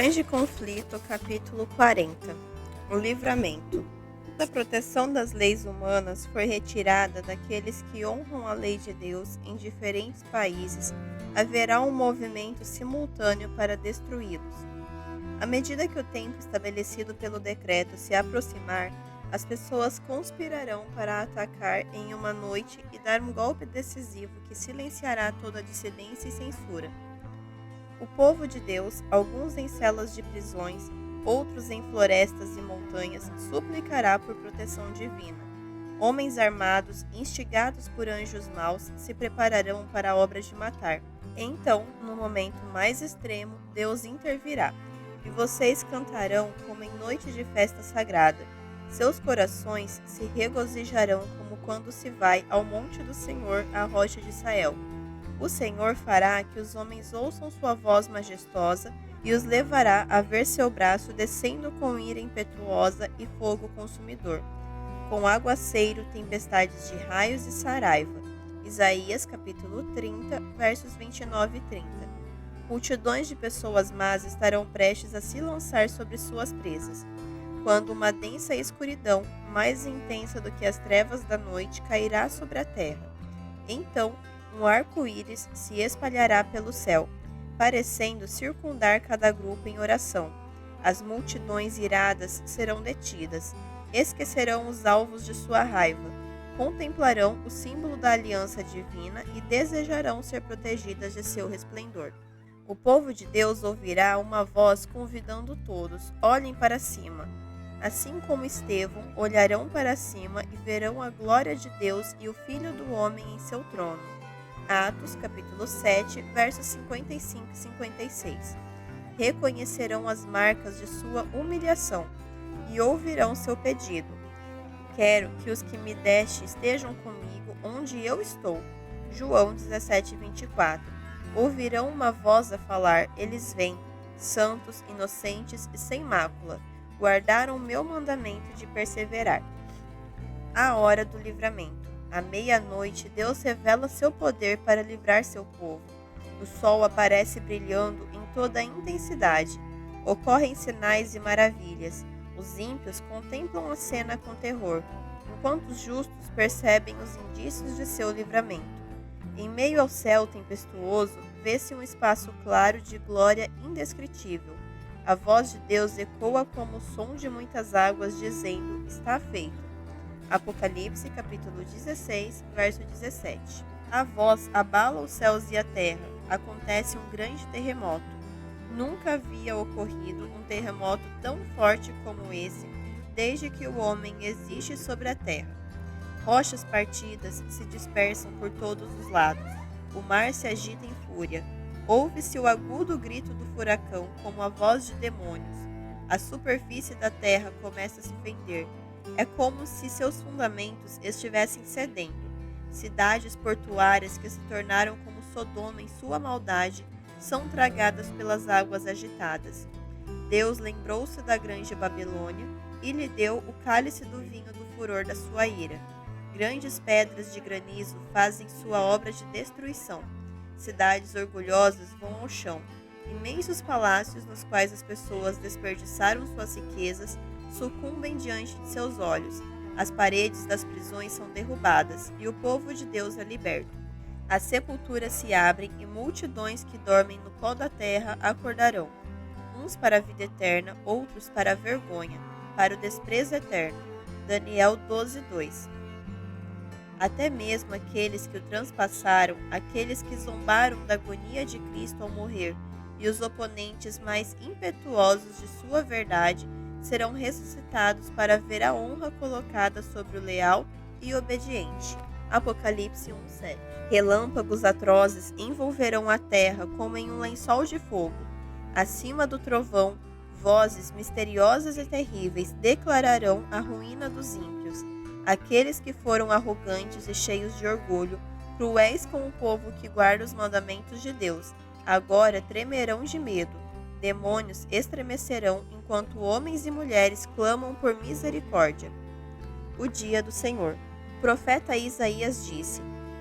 Grande Conflito, capítulo 40. O livramento. A proteção das leis humanas foi retirada daqueles que honram a lei de Deus em diferentes países. Haverá um movimento simultâneo para destruí-los. À medida que o tempo estabelecido pelo decreto se aproximar, as pessoas conspirarão para atacar em uma noite e dar um golpe decisivo que silenciará toda dissidência e censura. O povo de Deus, alguns em celas de prisões, outros em florestas e montanhas, suplicará por proteção divina. Homens armados, instigados por anjos maus, se prepararão para a obra de matar. Então, no momento mais extremo, Deus intervirá, e vocês cantarão como em noite de festa sagrada. Seus corações se regozijarão como quando se vai ao monte do Senhor, à rocha de Israel. O Senhor fará que os homens ouçam sua voz majestosa e os levará a ver seu braço descendo com ira impetuosa e fogo consumidor, com aguaceiro, tempestades de raios e saraiva. Isaías capítulo 30, versos 29 e 30. Multidões de pessoas más estarão prestes a se lançar sobre suas presas, quando uma densa escuridão, mais intensa do que as trevas da noite, cairá sobre a terra. Então, um arco-íris se espalhará pelo céu, parecendo circundar cada grupo em oração. As multidões iradas serão detidas, esquecerão os alvos de sua raiva, contemplarão o símbolo da aliança divina e desejarão ser protegidas de seu resplendor. O povo de Deus ouvirá uma voz convidando todos: olhem para cima. Assim como Estevão, olharão para cima e verão a glória de Deus e o Filho do Homem em seu trono. Atos, capítulo 7, versos 55 e 56. Reconhecerão as marcas de sua humilhação e ouvirão seu pedido. Quero que os que me deste estejam comigo onde eu estou. João 17, 24. Ouvirão uma voz a falar: eles vêm, santos, inocentes e sem mácula. Guardaram o meu mandamento de perseverar. A hora do livramento. À meia-noite, Deus revela seu poder para livrar seu povo. O sol aparece brilhando em toda a intensidade. Ocorrem sinais e maravilhas. Os ímpios contemplam a cena com terror, enquanto os justos percebem os indícios de seu livramento. Em meio ao céu tempestuoso, vê-se um espaço claro de glória indescritível. A voz de Deus ecoa como o som de muitas águas, dizendo: está feito. Apocalipse, capítulo 16, verso 17. A voz abala os céus e a terra. Acontece um grande terremoto. Nunca havia ocorrido um terremoto tão forte como esse, desde que o homem existe sobre a terra. Rochas partidas se dispersam por todos os lados. O mar se agita em fúria. Ouve-se o agudo grito do furacão, como a voz de demônios. A superfície da terra começa a se fender. É como se seus fundamentos estivessem cedendo. Cidades portuárias que se tornaram como Sodoma em sua maldade são tragadas pelas águas agitadas. Deus lembrou-se da grande Babilônia e lhe deu o cálice do vinho do furor da sua ira. Grandes pedras de granizo fazem sua obra de destruição. Cidades orgulhosas vão ao chão. Imensos palácios nos quais as pessoas desperdiçaram suas riquezas sucumbem diante de seus olhos. As paredes das prisões são derrubadas e o povo de Deus é liberto. As sepulturas se abrem e multidões que dormem no pó da terra acordarão. Uns para a vida eterna, outros para a vergonha, para o desprezo eterno. Daniel 12:2. Até mesmo aqueles que o transpassaram, aqueles que zombaram da agonia de Cristo ao morrer, e os oponentes mais impetuosos de sua verdade, serão ressuscitados para ver a honra colocada sobre o leal e obediente. Apocalipse 1:7. Relâmpagos atrozes envolverão a terra como em um lençol de fogo. Acima do trovão, vozes misteriosas e terríveis declararão a ruína dos ímpios. Aqueles que foram arrogantes e cheios de orgulho, cruéis com o povo que guarda os mandamentos de Deus, agora tremerão de medo. Demônios estremecerão enquanto homens e mulheres clamam por misericórdia. O dia do Senhor. O profeta Isaías disse: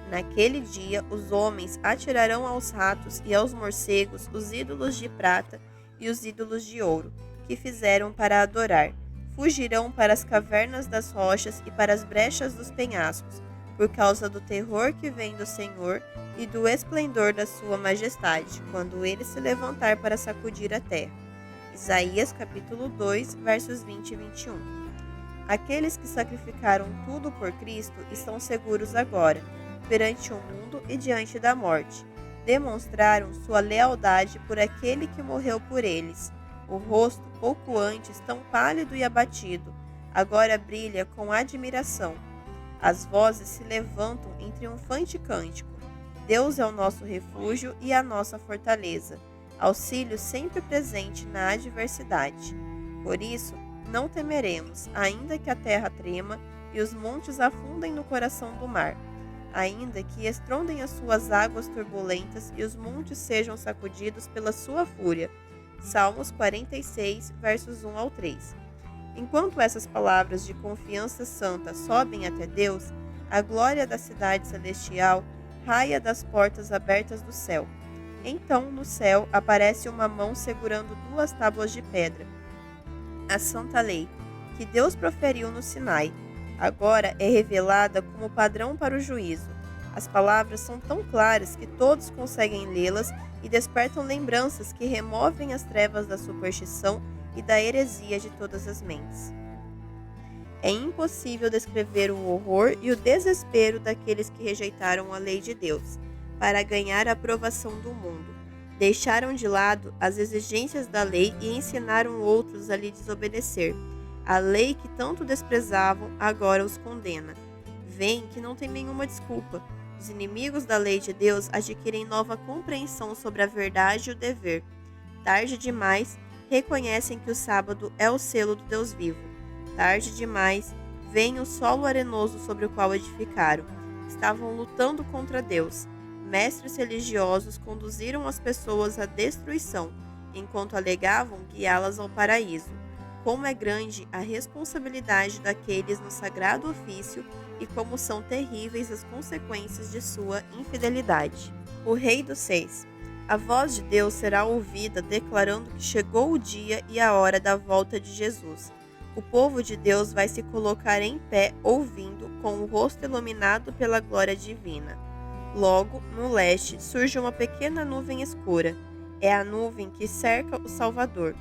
naquele dia os homens atirarão aos ratos e aos morcegos os ídolos de prata e os ídolos de ouro, que fizeram para adorar. Fugirão para as cavernas das rochas e para as brechas dos penhascos, por causa do terror que vem do Senhor e do esplendor da sua majestade, quando ele se levantar para sacudir a terra. Isaías capítulo 2, versos 20 e 21. Aqueles que sacrificaram tudo por Cristo estão seguros agora, perante o mundo e diante da morte. Demonstraram sua lealdade por aquele que morreu por eles. O rosto, pouco antes tão pálido e abatido, agora brilha com admiração. As vozes se levantam em triunfante cântico. Deus é o nosso refúgio e a nossa fortaleza, auxílio sempre presente na adversidade. Por isso, não temeremos, ainda que a terra trema e os montes afundem no coração do mar, ainda que estrondem as suas águas turbulentas e os montes sejam sacudidos pela sua fúria. Salmos 46, versos 1 ao 3. Enquanto essas palavras de confiança santa sobem até Deus, a glória da cidade celestial raia das portas abertas do céu. Então, no céu, aparece uma mão segurando 2 tábuas de pedra. A santa lei, que Deus proferiu no Sinai, agora é revelada como padrão para o juízo. As palavras são tão claras que todos conseguem lê-las e despertam lembranças que removem as trevas da superstição e da heresia de todas as mentes. É impossível descrever o horror e o desespero daqueles que rejeitaram a lei de Deus para ganhar a aprovação do mundo. Deixaram de lado as exigências da lei e ensinaram outros a lhe desobedecer. A lei que tanto desprezavam agora os condena. Veem que não tem nenhuma desculpa. Os inimigos da lei de Deus adquirem nova compreensão sobre a verdade e o dever. Tarde demais, reconhecem que o sábado é o selo do Deus vivo. Tarde demais, veem o solo arenoso sobre o qual edificaram. Estavam lutando contra Deus. Mestres religiosos conduziram as pessoas à destruição, enquanto alegavam guiá-las ao paraíso. Como é grande a responsabilidade daqueles no sagrado ofício e como são terríveis as consequências de sua infidelidade. O Rei dos Seis. A voz de Deus será ouvida declarando que chegou o dia e a hora da volta de Jesus. O povo de Deus vai se colocar em pé ouvindo, com o rosto iluminado pela glória divina. Logo, no leste, surge uma pequena nuvem escura. É a nuvem que cerca o Salvador.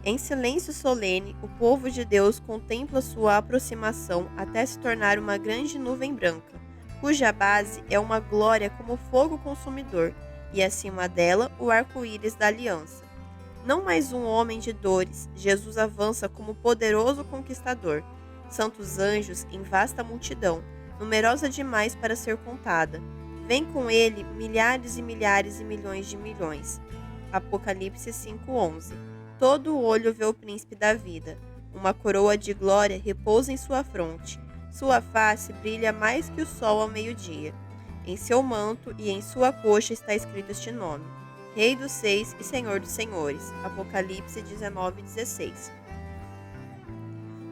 Em silêncio solene, o povo de Deus contempla sua aproximação até se tornar uma grande nuvem branca, cuja base é uma glória como fogo consumidor, e acima dela o arco-íris da aliança. Não mais um homem de dores, Jesus avança como poderoso conquistador. Santos anjos em vasta multidão, numerosa demais para ser contada. Vem com ele milhares e milhares e milhões de milhões. Apocalipse 5:11. Todo o olho vê o príncipe da vida. Uma coroa de glória repousa em sua fronte. Sua face brilha mais que o sol ao meio-dia. Em seu manto e em sua coxa está escrito este nome: Rei dos Seis e Senhor dos Senhores. Apocalipse 19:16.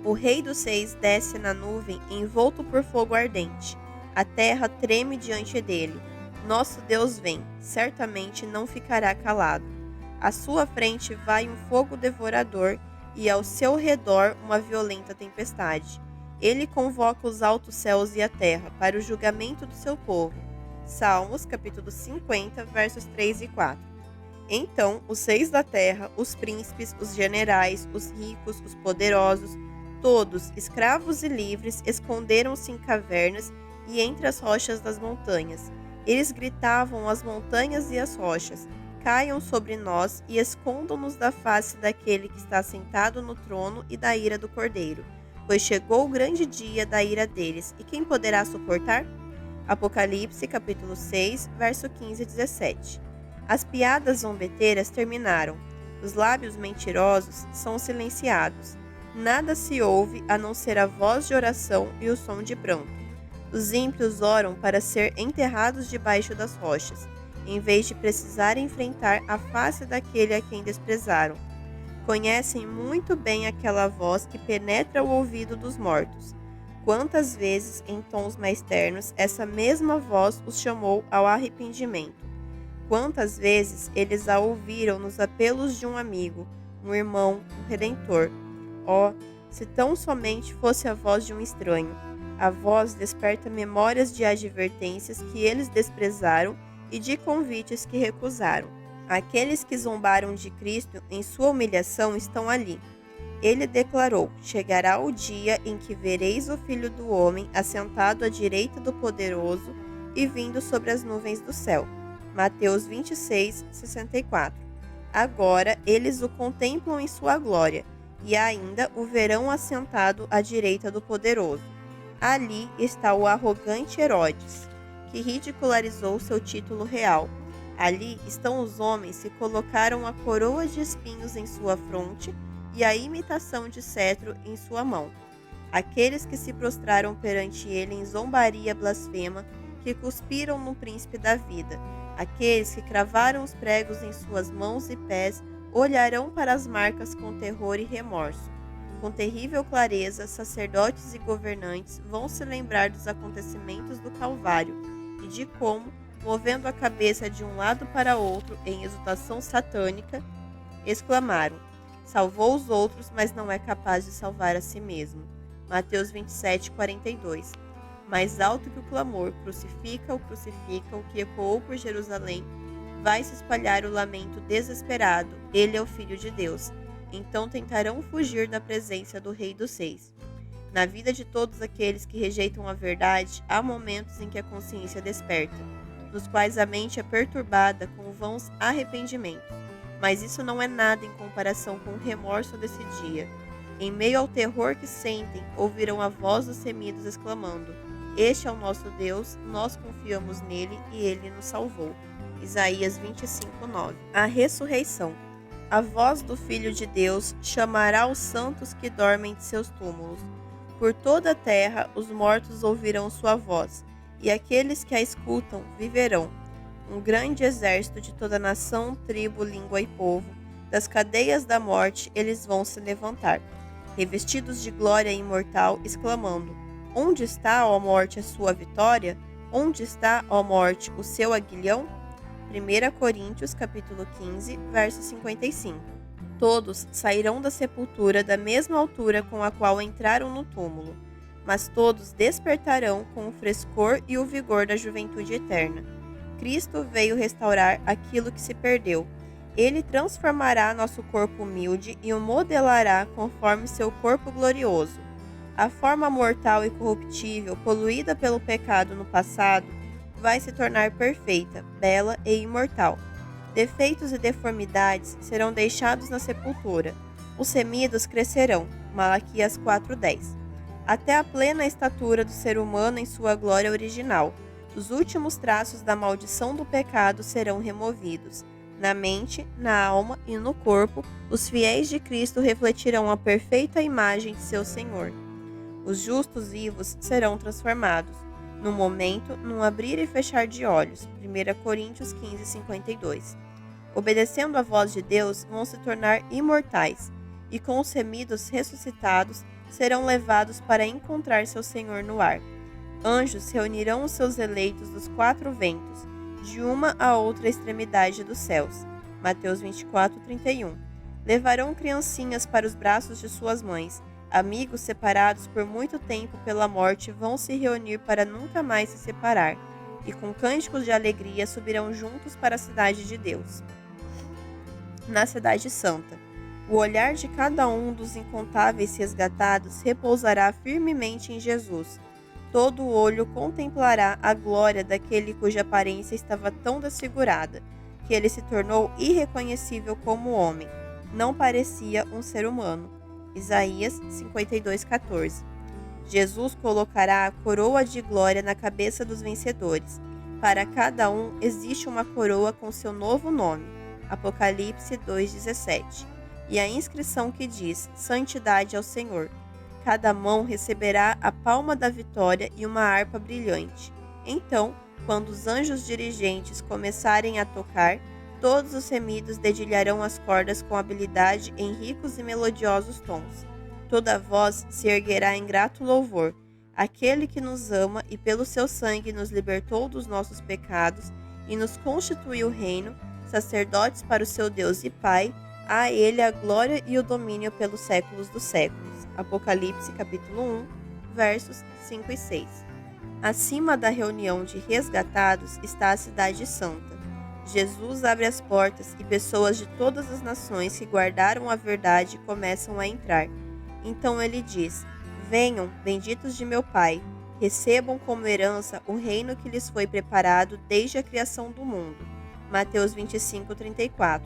O Rei dos Seis desce na nuvem envolto por fogo ardente. A terra treme diante dele. Nosso Deus vem, certamente não ficará calado. À sua frente vai um fogo devorador e ao seu redor uma violenta tempestade. Ele convoca os altos céus e a terra para o julgamento do seu povo. Salmos, capítulo 50, versos 3 e 4. Então, os reis da terra, os príncipes, os generais, os ricos, os poderosos, todos, escravos e livres, esconderam-se em cavernas e entre as rochas das montanhas. Eles gritavam às montanhas e às rochas: caiam sobre nós e escondam-nos da face daquele que está sentado no trono e da ira do Cordeiro, pois chegou o grande dia da ira deles, e quem poderá suportar? Apocalipse, capítulo 6, verso 15 e 17. As piadas zombeteiras terminaram. Os lábios mentirosos são silenciados. Nada se ouve a não ser a voz de oração e o som de pranto. Os ímpios oram para ser enterrados debaixo das rochas, em vez de precisar enfrentar a face daquele a quem desprezaram. Conhecem muito bem aquela voz que penetra o ouvido dos mortos. Quantas vezes, em tons mais ternos, essa mesma voz os chamou ao arrependimento. Quantas vezes eles a ouviram nos apelos de um amigo, um irmão, um redentor. Oh, se tão somente fosse a voz de um estranho. A voz desperta memórias de advertências que eles desprezaram e de convites que recusaram. Aqueles que zombaram de Cristo em sua humilhação estão ali. Ele declarou: chegará o dia em que vereis o Filho do Homem assentado à direita do Poderoso e vindo sobre as nuvens do céu. Mateus 26, 64. Agora eles o contemplam em sua glória, e ainda o verão assentado à direita do Poderoso. Ali está o arrogante Herodes, que ridicularizou seu título real. Ali estão os homens que colocaram a coroa de espinhos em sua fronte e a imitação de cetro em sua mão. Aqueles que se prostraram perante ele em zombaria blasfema, que cuspiram no príncipe da vida. Aqueles que cravaram os pregos em suas mãos e pés olharão para as marcas com terror e remorso. Com terrível clareza, sacerdotes e governantes vão se lembrar dos acontecimentos do Calvário e de como, movendo a cabeça de um lado para outro em exultação satânica, exclamaram: salvou os outros, mas não é capaz de salvar a si mesmo. Mateus 27, 42. Mais alto que o clamor, crucifica, o que ecoou por Jerusalém, vai se espalhar o lamento desesperado, ele é o Filho de Deus. Então tentarão fugir da presença do Rei dos Reis. Na vida de todos aqueles que rejeitam a verdade, há momentos em que a consciência desperta, nos quais a mente é perturbada com vãos arrependimentos. Mas isso não é nada em comparação com o remorso desse dia. Em meio ao terror que sentem, ouvirão a voz dos remidos exclamando: este é o nosso Deus, nós confiamos nele e ele nos salvou. Isaías 25:9. A ressurreição. A voz do Filho de Deus chamará os santos que dormem de seus túmulos. Por toda a terra os mortos ouvirão sua voz, e aqueles que a escutam viverão. Um grande exército de toda nação, tribo, língua e povo, das cadeias da morte eles vão se levantar, revestidos de glória imortal, exclamando: onde está, ó morte, a sua vitória? Onde está, ó morte, o seu aguilhão? 1 Coríntios, capítulo 15, verso 55. Todos sairão da sepultura da mesma altura com a qual entraram no túmulo, mas todos despertarão com o frescor e o vigor da juventude eterna. Cristo veio restaurar aquilo que se perdeu. Ele transformará nosso corpo humilde e o modelará conforme seu corpo glorioso. A forma mortal e corruptível, poluída pelo pecado no passado, vai se tornar perfeita, bela e imortal. Defeitos e deformidades serão deixados na sepultura. Os remidos crescerão. Malaquias 4:10. Até a plena estatura do ser humano em sua glória original. Os últimos traços da maldição do pecado serão removidos. Na mente, na alma e no corpo, os fiéis de Cristo refletirão a perfeita imagem de seu Senhor. Os justos vivos serão transformados. No momento, num abrir e fechar de olhos. 1 Coríntios 15, 52. Obedecendo à voz de Deus, vão se tornar imortais, e com os remidos ressuscitados, serão levados para encontrar seu Senhor no ar. Anjos reunirão os seus eleitos dos quatro ventos, de uma a outra extremidade dos céus. Mateus 24, 31. Levarão criancinhas para os braços de suas mães. Amigos separados por muito tempo pela morte vão se reunir para nunca mais se separar, e com cânticos de alegria subirão juntos para a cidade de Deus. Na Cidade Santa, o olhar de cada um dos incontáveis resgatados repousará firmemente em Jesus. Todo o olho contemplará a glória daquele cuja aparência estava tão desfigurada, que ele se tornou irreconhecível como homem. Não parecia um ser humano. Isaías 52:14. Jesus colocará a coroa de glória na cabeça dos vencedores. Para cada um existe uma coroa com seu novo nome. Apocalipse 2:17. E a inscrição que diz: Santidade ao Senhor. Cada mão receberá a palma da vitória e uma harpa brilhante. Então, quando os anjos dirigentes começarem a tocar, todos os remidos dedilharão as cordas com habilidade em ricos e melodiosos tons. Toda voz se erguerá em grato louvor. Aquele que nos ama e pelo seu sangue nos libertou dos nossos pecados e nos constituiu reino, sacerdotes para o seu Deus e Pai. A ele a glória e o domínio pelos séculos dos séculos. Apocalipse capítulo 1, versos 5 e 6. Acima da reunião de resgatados está a cidade santa. Jesus abre as portas e pessoas de todas as nações que guardaram a verdade começam a entrar. Então ele diz: venham, benditos de meu Pai, recebam como herança o reino que lhes foi preparado desde a criação do mundo. Mateus 25:34.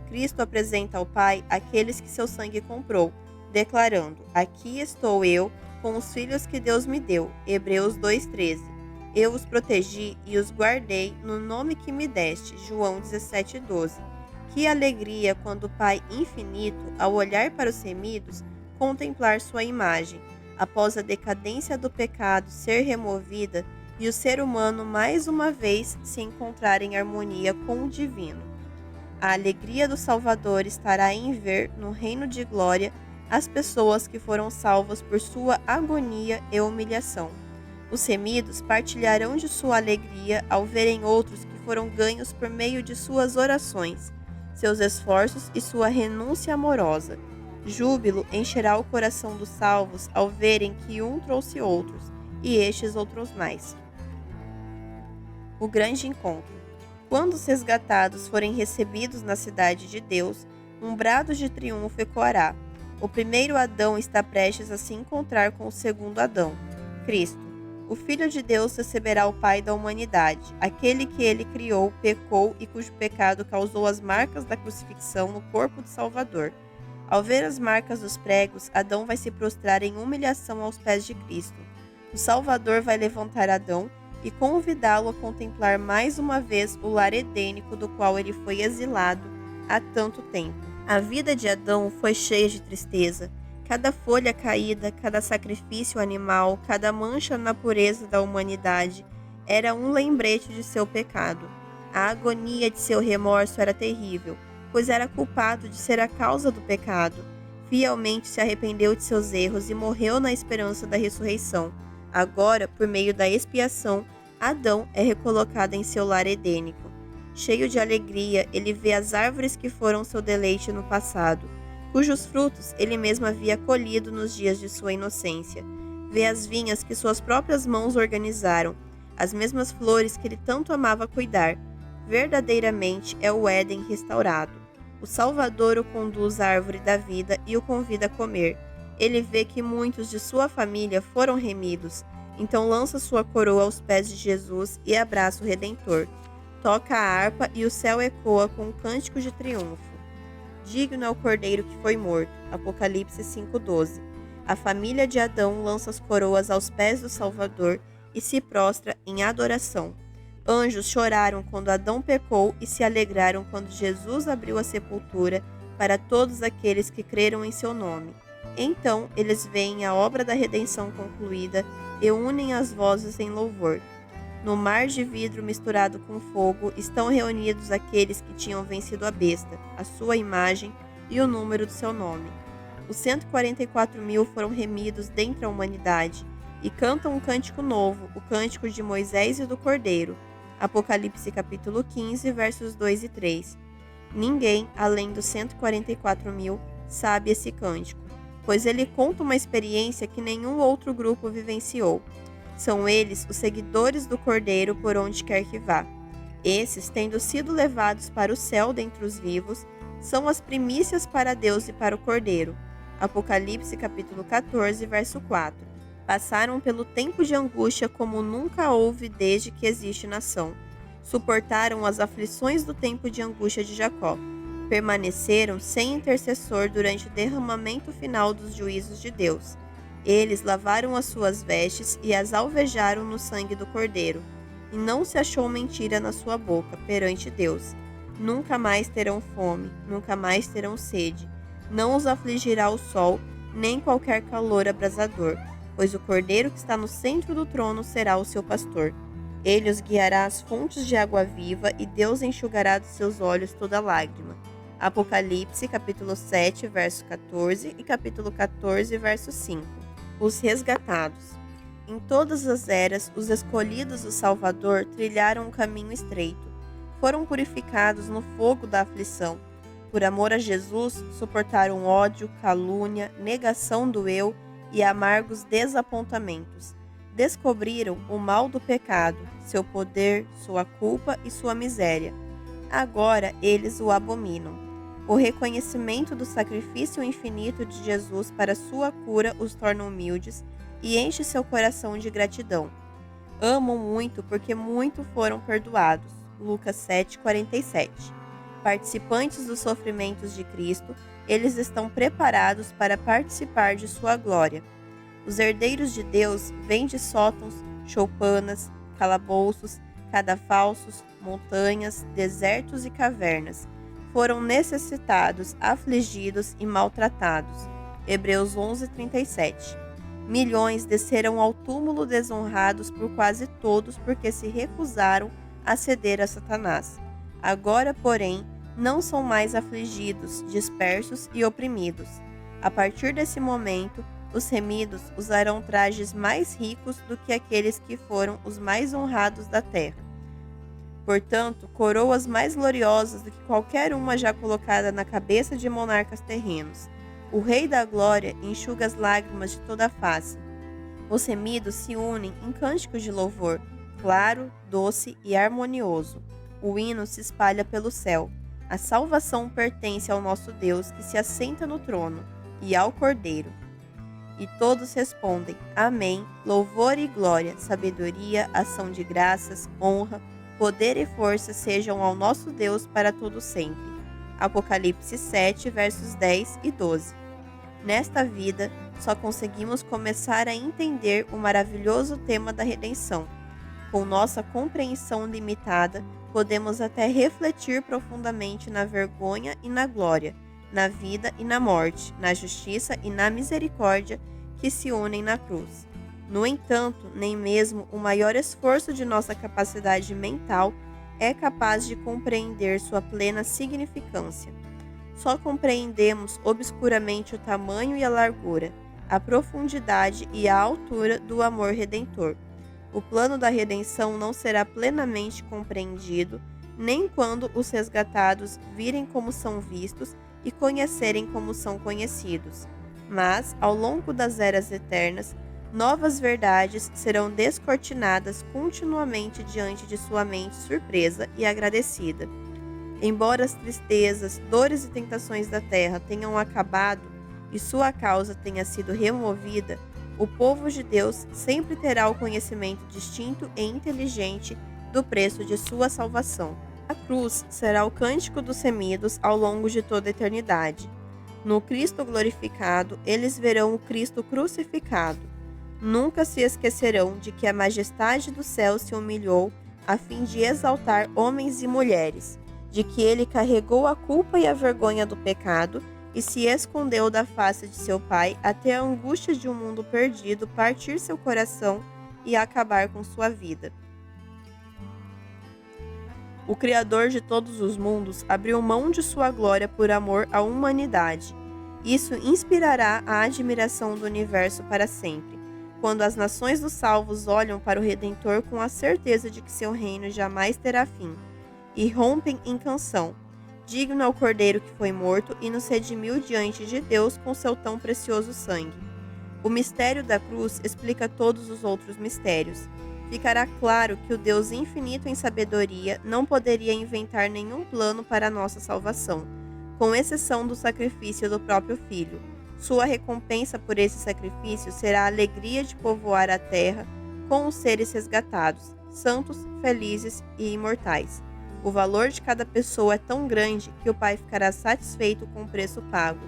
Cristo apresenta ao Pai aqueles que seu sangue comprou, declarando: aqui estou eu com os filhos que Deus me deu. Hebreus 2:13. Eu os protegi e os guardei no nome que me deste. João 17:12. Que alegria quando o Pai infinito, ao olhar para os remidos, contemplar sua imagem, após a decadência do pecado ser removida e o ser humano mais uma vez se encontrar em harmonia com o divino. A alegria do Salvador estará em ver, no reino de glória, as pessoas que foram salvas por sua agonia e humilhação. Os remidos partilharão de sua alegria ao verem outros que foram ganhos por meio de suas orações, seus esforços e sua renúncia amorosa. Júbilo encherá o coração dos salvos ao verem que um trouxe outros, e estes outros mais. O grande encontro. Quando os resgatados forem recebidos na cidade de Deus, um brado de triunfo ecoará. O primeiro Adão está prestes a se encontrar com o segundo Adão, Cristo. O Filho de Deus receberá o Pai da humanidade, aquele que ele criou, pecou e cujo pecado causou as marcas da crucifixão no corpo do Salvador. Ao ver as marcas dos pregos, Adão vai se prostrar em humilhação aos pés de Cristo. O Salvador vai levantar Adão e convidá-lo a contemplar mais uma vez o lar edênico do qual ele foi exilado há tanto tempo. A vida de Adão foi cheia de tristeza. Cada folha caída, cada sacrifício animal, cada mancha na pureza da humanidade era um lembrete de seu pecado. A agonia de seu remorso era terrível, pois era culpado de ser a causa do pecado. Fielmente se arrependeu de seus erros e morreu na esperança da ressurreição. Agora, por meio da expiação, Adão é recolocado em seu lar edênico. Cheio de alegria, ele vê as árvores que foram seu deleite no passado, cujos frutos ele mesmo havia colhido nos dias de sua inocência. Vê as vinhas que suas próprias mãos organizaram, as mesmas flores que ele tanto amava cuidar. Verdadeiramente é o Éden restaurado. O Salvador o conduz à árvore da vida e o convida a comer. Ele vê que muitos de sua família foram remidos, então lança sua coroa aos pés de Jesus e abraça o Redentor. Toca a harpa e o céu ecoa com um cântico de triunfo. Digno é o Cordeiro que foi morto. Apocalipse 5:12. A família de Adão lança as coroas aos pés do Salvador e se prostra em adoração. Anjos choraram quando Adão pecou e se alegraram quando Jesus abriu a sepultura para todos aqueles que creram em seu nome. Então eles veem a obra da redenção concluída e unem as vozes em louvor. No mar de vidro misturado com fogo estão reunidos aqueles que tinham vencido a besta, a sua imagem e o número do seu nome. Os 144.000 foram remidos dentre a humanidade e cantam um cântico novo, o cântico de Moisés e do Cordeiro. Apocalipse capítulo 15, versos 2 e 3. Ninguém, além dos 144.000, sabe esse cântico, pois ele conta uma experiência que nenhum outro grupo vivenciou. São eles os seguidores do Cordeiro por onde quer que vá. Esses, tendo sido levados para o céu dentre os vivos, são as primícias para Deus e para o Cordeiro. Apocalipse capítulo 14, verso 4. Passaram pelo tempo de angústia como nunca houve desde que existe nação. Suportaram as aflições do tempo de angústia de Jacó. Permaneceram sem intercessor durante o derramamento final dos juízos de Deus. Eles lavaram as suas vestes e as alvejaram no sangue do Cordeiro. E não se achou mentira na sua boca perante Deus. Nunca mais terão fome, nunca mais terão sede. Não os afligirá o sol, nem qualquer calor abrasador, pois o Cordeiro que está no centro do trono será o seu pastor. Ele os guiará às fontes de água viva e Deus enxugará dos seus olhos toda lágrima. Apocalipse, capítulo 7, verso 14 e capítulo 14, verso 5. Os resgatados. Em todas as eras, os escolhidos do Salvador trilharam um caminho estreito. foram purificados no fogo da aflição. Por amor a Jesus, suportaram ódio, calúnia, negação do eu e amargos desapontamentos. Descobriram o mal do pecado, seu poder, sua culpa e sua miséria. Agora eles o abominam. O reconhecimento do sacrifício infinito de Jesus para sua cura os torna humildes e enche seu coração de gratidão. Amam muito porque muito foram perdoados. Lucas 7:47. Participantes dos sofrimentos de Cristo, eles estão preparados para participar de sua glória. Os herdeiros de Deus vêm de sótãos, choupanas, calabouços, cadafalsos, montanhas, desertos e cavernas. Foram necessitados, afligidos e maltratados. Hebreus 11:37. Milhões desceram ao túmulo desonrados por quase todos porque se recusaram a ceder a Satanás. Agora, porém, não são mais afligidos, dispersos e oprimidos. A partir desse momento, os remidos usarão trajes mais ricos do que aqueles que foram os mais honrados da terra. Portanto, coroas mais gloriosas do que qualquer uma já colocada na cabeça de monarcas terrenos. O Rei da Glória enxuga as lágrimas de toda a face. Os remidos se unem em cânticos de louvor, claro, doce e harmonioso. O hino se espalha pelo céu. A salvação pertence ao nosso Deus que se assenta no trono e ao Cordeiro. E todos respondem: Amém, louvor e glória, sabedoria, ação de graças, honra, poder e força sejam ao nosso Deus para todo sempre. Apocalipse 7, versos 10 e 12. Nesta vida, só conseguimos começar a entender o maravilhoso tema da redenção. Com nossa compreensão limitada, podemos até refletir profundamente na vergonha e na glória, na vida e na morte, na justiça e na misericórdia que se unem na cruz. No entanto, nem mesmo o maior esforço de nossa capacidade mental é capaz de compreender sua plena significância. Só compreendemos obscuramente o tamanho e a largura, a profundidade e a altura do amor redentor. O plano da redenção não será plenamente compreendido, nem quando os resgatados virem como são vistos e conhecerem como são conhecidos. Mas, ao longo das eras eternas, novas verdades serão descortinadas continuamente diante de sua mente surpresa e agradecida. Embora as tristezas, dores e tentações da terra tenham acabado e sua causa tenha sido removida, o povo de Deus sempre terá o conhecimento distinto e inteligente do preço de sua salvação. A cruz será o cântico dos remidos ao longo de toda a eternidade. No Cristo glorificado, eles verão o Cristo crucificado. Nunca se esquecerão de que a majestade do céu se humilhou a fim de exaltar homens e mulheres, de que ele carregou a culpa e a vergonha do pecado e se escondeu da face de seu Pai até a angústia de um mundo perdido partir seu coração e acabar com sua vida. O Criador de todos os mundos abriu mão de sua glória por amor à humanidade. Isso inspirará a admiração do universo para sempre, quando as nações dos salvos olham para o Redentor com a certeza de que seu reino jamais terá fim, e rompem em canção. Digno é o Cordeiro que foi morto e nos redimiu diante de Deus com seu tão precioso sangue. O mistério da cruz explica todos os outros mistérios. Ficará claro que o Deus infinito em sabedoria não poderia inventar nenhum plano para a nossa salvação, com exceção do sacrifício do próprio Filho. Sua recompensa por esse sacrifício será a alegria de povoar a terra com os seres resgatados, santos, felizes e imortais. O valor de cada pessoa é tão grande que o Pai ficará satisfeito com o preço pago.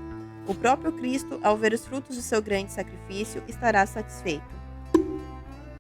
O próprio Cristo, ao ver os frutos de seu grande sacrifício, estará satisfeito.